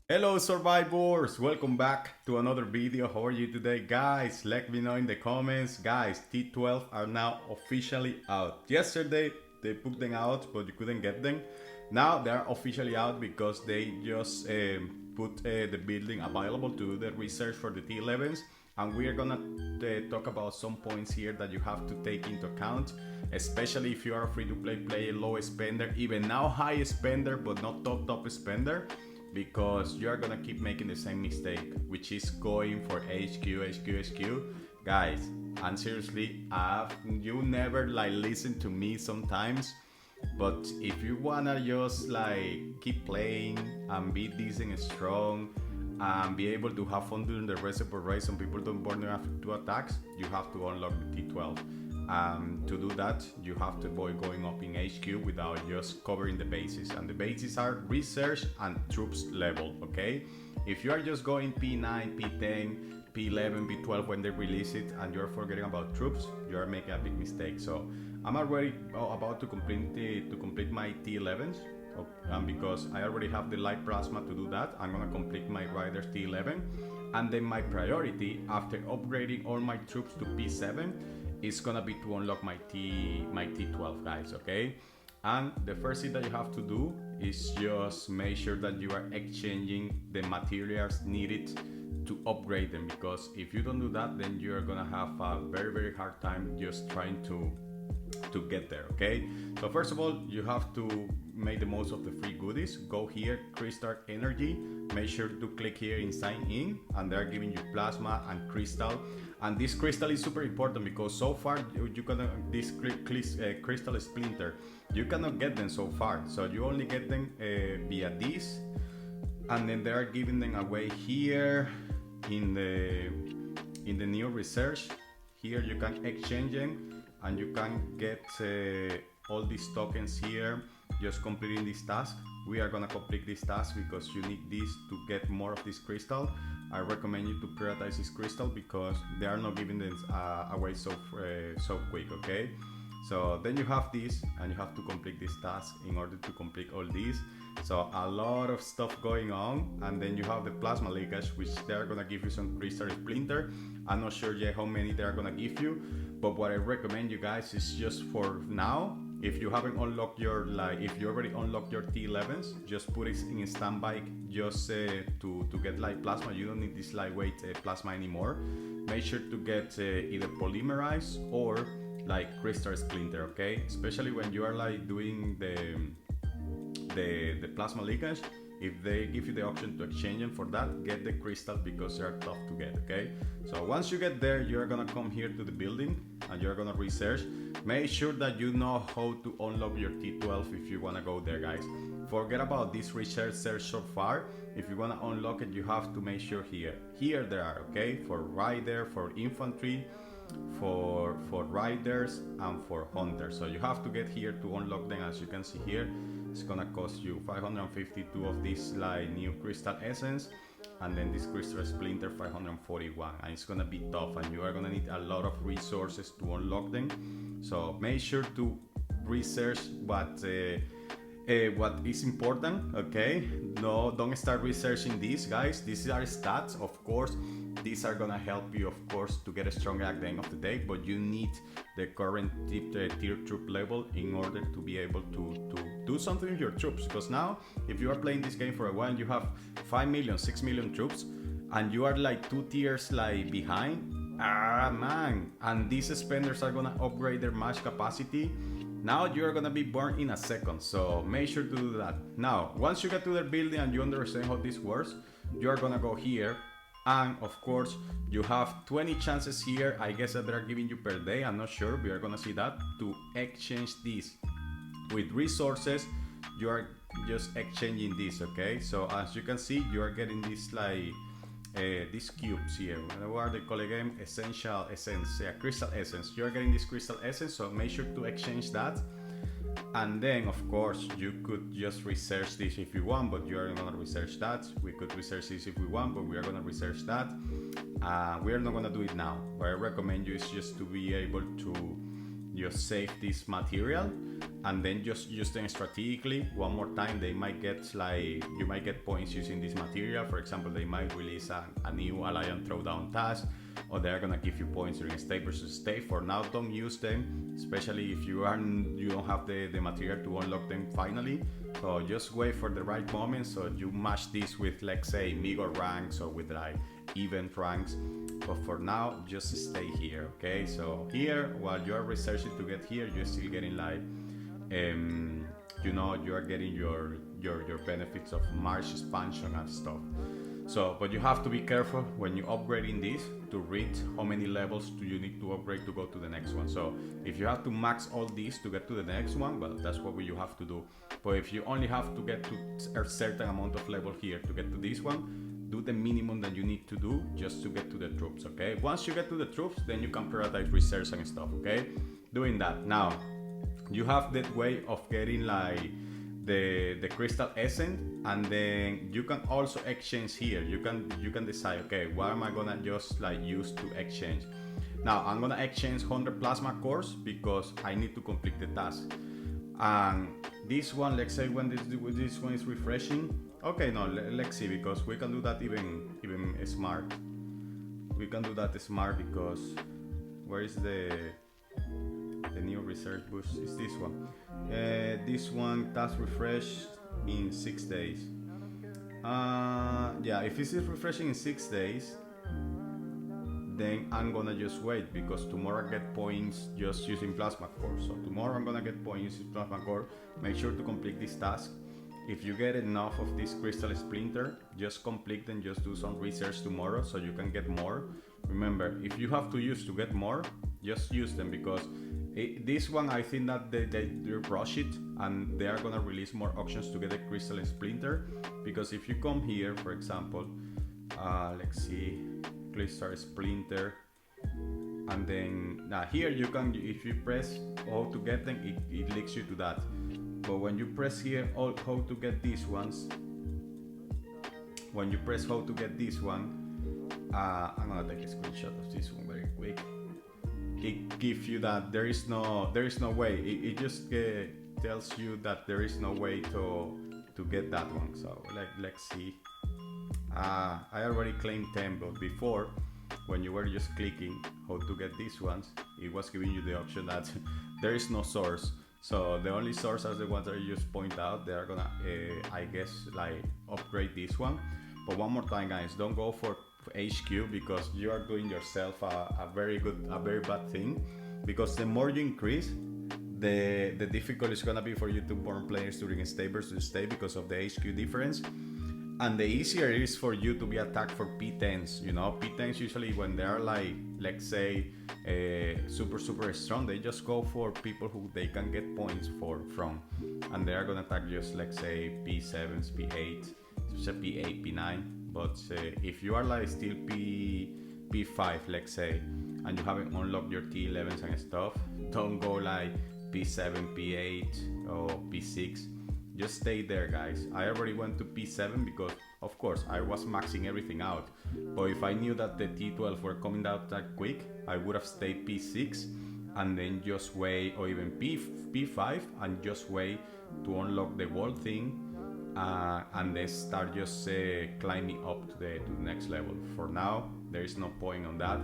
Hello survivors, welcome back to another video. How are you today, guys? Let me know in the comments. Guys, T12 are now officially out. Yesterday they put them out but you couldn't get them. Now they are officially out because they just put the building available to do the research for the T11s, and we are gonna talk about some points here that you have to take into account, especially if you are a free-to-play player, low spender, even now high spender but not top spender, because you are gonna keep making the same mistake, which is going for HQ, guys. And seriously, you never like listen to me sometimes, but if you wanna just like keep playing and be decent and strong and be able to have fun during the rest of the race and people don't burn you after 2 attacks, you have to unlock the T12. To do that, you have to avoid going up in HQ without just covering the bases. And the bases are research and troops level, okay? If you are just going P9, P10, P11, P12 when they release it and you're forgetting about troops, you are making a big mistake. So I'm already about to complete my T11s. And because I already have the light plasma to do that, I'm gonna complete my riders T11. And then my priority after upgrading all my troops to P7 is gonna be to unlock my T12, guys, okay? And the first thing that you have to do is just make sure that you are exchanging the materials needed to upgrade them, because if you don't do that, then you're gonna have a very hard time just trying to get there, okay? So first of all, you have to make the most of the free goodies. Go here, crystal energy, make sure to click here in sign in, and they're giving you plasma and crystal. And this crystal is super important because so far you cannot, this crystal splinter, you cannot get them so far, so you only get them via this, and then they are giving them away here in the new research. Here you can exchange them and you can get all these tokens here just completing this task. We are gonna complete this task because you need this to get more of this crystal. I recommend you to prioritize this crystal because they are not giving them away so quick, okay? So then you have this and you have to complete this task in order to complete all these. So a lot of stuff going on, and then you have the plasma leakage, which they're gonna give you some crystal splinter. I'm not sure yet how many they're gonna give you, but what I recommend you guys is just for now, if you haven't unlocked your, if you already unlocked your T11s, just put it in standby just to get light plasma. You don't need this lightweight plasma anymore. Make sure to get either polymerized or like crystal splinter, okay? Especially when you are like doing the plasma leakage. If they give you the option to exchange them for that, get the crystal because they are tough to get, okay? So once you get there, you're gonna come here to the building and you're gonna research. Make sure that you know how to unlock your T12 if you wanna go there, guys. Forget about this research search so far. If you wanna unlock it, you have to make sure here they are, okay? For rider, for infantry, for riders, and for hunters. So you have to get here to unlock them. As you can see here, it's gonna cost you 552 of this like new crystal essence, and then this crystal splinter 541, and it's gonna be tough and you are gonna need a lot of resources to unlock them. So make sure to research what is important, okay? No, don't start researching these, guys. These are stats, of course. These are gonna help you, of course, to get stronger at the end of the day, but you need the current tier troop level in order to be able to do something with your troops. Because now, if you are playing this game for a while and you have 5 million, 6 million troops, and you are like 2 tiers like behind, man, and these spenders are gonna upgrade their match capacity. Now you're gonna be born in a second, so make sure to do that. Now, once you get to the building and you understand how this works, you're gonna go here, and of course, you have 20 chances here, I guess that they're giving you per day, I'm not sure, we are gonna see that, to exchange this with resources. You are just exchanging this, okay? So as you can see, you are getting this like these cubes here. What are they called again? Essential essence, crystal essence. You are getting this crystal essence, so make sure to exchange that. And then of course you could just research this if you want, but you are not gonna research that. We could research this if we want, but we are gonna research that. We are not gonna do it now. What I recommend you is just to be able to just save this material and then just use them strategically one more time. They might get like, you might get points using this material. For example, they might release a new alliance throwdown task, or they're gonna give you points during state versus state. For now, don't use them, especially if you don't have the material to unlock them finally. So just wait for the right moment, so you match this with, let's say, Migo ranks or with like event ranks. But for now, just stay here, okay? So here, while you are researching to get here, you're still getting like, you know, you are getting your benefits of March expansion and stuff. So, but you have to be careful when you upgrading this to read how many levels do you need to upgrade to go to the next one. So if you have to max all these to get to the next one, well, that's what you have to do. But if you only have to get to a certain amount of level here to get to this one, do the minimum that you need to do just to get to the troops, okay? Once you get to the troops, then you can prioritize research and stuff, okay? Doing that. Now, you have that way of getting like the crystal essence, and then you can also exchange here. You can decide, okay, what am I gonna just like use to exchange? Now I'm gonna exchange 100 plasma cores because I need to complete the task. And this one, let's say when this one is refreshing, okay, no, let's see, because we can do that even smart. We can do that smart because where is the new research boost? Is this one. This one task refresh in 6 days. Yeah, if this is refreshing in 6 days, then I'm gonna just wait, because tomorrow I get points just using plasma core. So tomorrow I'm gonna get points using plasma core. Make sure to complete this task. If you get enough of this crystal splinter, just complete and just do some research tomorrow so you can get more. Remember, if you have to use to get more, just use them, because this one, I think that they rush it and they are gonna release more options to get a crystal splinter. Because if you come here, for example, let's see, crystal splinter, and then here you can, if you press how to get them, it links you to that. But when you press here how to get these ones, when you press how to get this one, I'm gonna take a screenshot of this one very quick. It gives you that there is no way. It just tells you that there is no way to get that one. So let's see. I already claimed 10, but before, when you were just clicking how to get these ones, it was giving you the option that there is no source. So the only source are the ones that you just point out. They are gonna, I guess, like upgrade this one. But one more time, guys, don't go for HQ, because you are doing yourself a very bad thing. Because the more you increase, the difficult is gonna be for you to burn players during state versus state because of the HQ difference. And the easier it is for you to be attacked for P10s. You know, P10s usually when they are like, let's say, super strong, they just go for people who they can get points from, and they are gonna attack just, let's say, P7s, P8, P8, P9. But if you are like still P5, let's say, and you haven't unlocked your T11s and stuff, don't go like P7, P8 or P6. Just stay there, guys. I already went to P7 because, of course, I was maxing everything out. But if I knew that the T12 were coming out that quick, I would have stayed P6 and then just wait, or even P5 and just wait to unlock the wall thing. And then start just climbing up to the next level. For now, there is no point on that.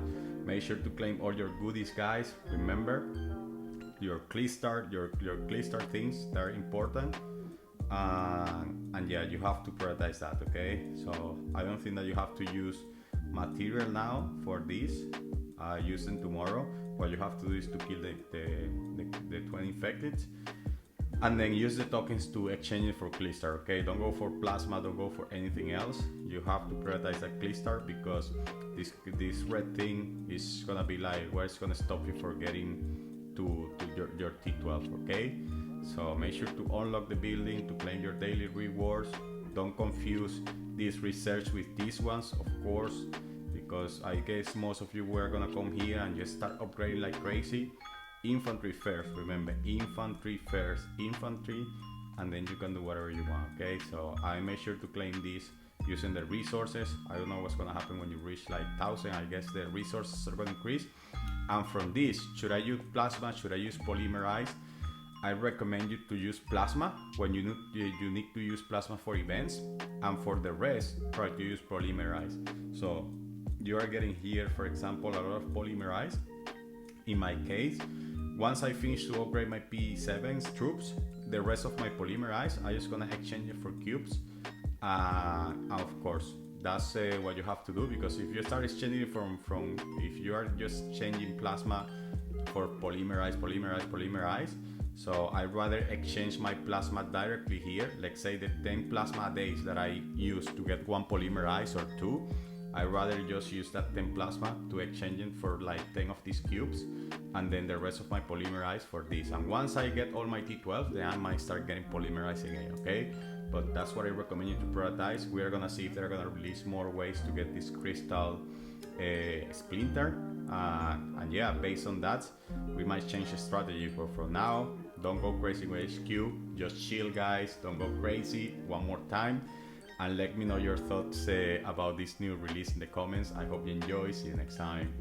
Make sure to claim all your goodies, guys. Remember, your Clear things, they're important. And yeah, you have to prioritize that, okay? So I don't think that you have to use material now for this. Use them tomorrow. What you have to do is to kill the 20 infected, and then use the tokens to exchange it for Clear, okay? Don't go for plasma, don't go for anything else. You have to prioritize that Clear, because this red thing is gonna be like where it's gonna stop you from getting to your T12, okay? So make sure to unlock the building to claim your daily rewards. Don't confuse this research with these ones, of course, because I guess most of you were gonna come here and just start upgrading like crazy. Infantry first, remember, infantry first, infantry, and then you can do whatever you want, okay? So I make sure to claim this using the resources. I don't know what's gonna happen when you reach like 1,000. I guess the resources are gonna increase. And from this, should I use plasma, should I use polymerized? I recommend you to use plasma when you need to use plasma for events, and for the rest, try to use polymerized. So you are getting here, for example, a lot of polymerized. In my case, once I finish to upgrade my P7's troops, the rest of my polymerized, I'm just gonna exchange it for cubes. And of course, that's what you have to do, because if you start exchanging it from if you are just changing plasma for polymerized, so I'd rather exchange my plasma directly here. Let's say the 10 plasma days that I use to get one polymerized or two, I'd rather just use that 10 plasma to exchange it for like 10 of these cubes, and then the rest of my polymerized for this. And once I get all my T12, then I might start getting polymerized again, okay? But that's what I recommend you to prioritize. We're gonna see if they're gonna release more ways to get this crystal splinter. And yeah, based on that, we might change the strategy. But for now, don't go crazy with HQ. Just chill, guys. Don't go crazy. One more time. And let me know your thoughts about this new release in the comments. I hope you enjoy. See you next time.